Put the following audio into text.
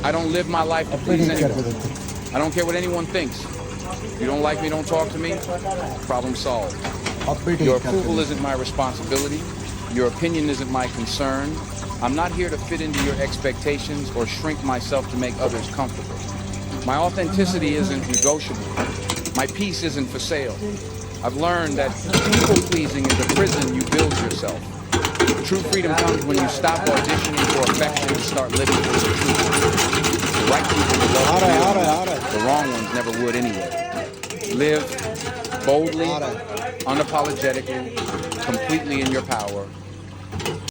I don't live my life to please anyone. I don't care what anyone thinks. You don't like me, don't talk to me. Problem solved. Your approval isn't my responsibility. Your opinion isn't my concern. I'm not here to fit into your expectations or shrink myself to make others comfortable. My authenticity isn't negotiable. My peace isn't for sale. I've learned that people-pleasing is a prison you build yourself. True freedom comes when you stop auditioning for affection and start living for the truth. The right people will love you. The wrong ones never would anyway. Live boldly, unapologetically, completely in your power.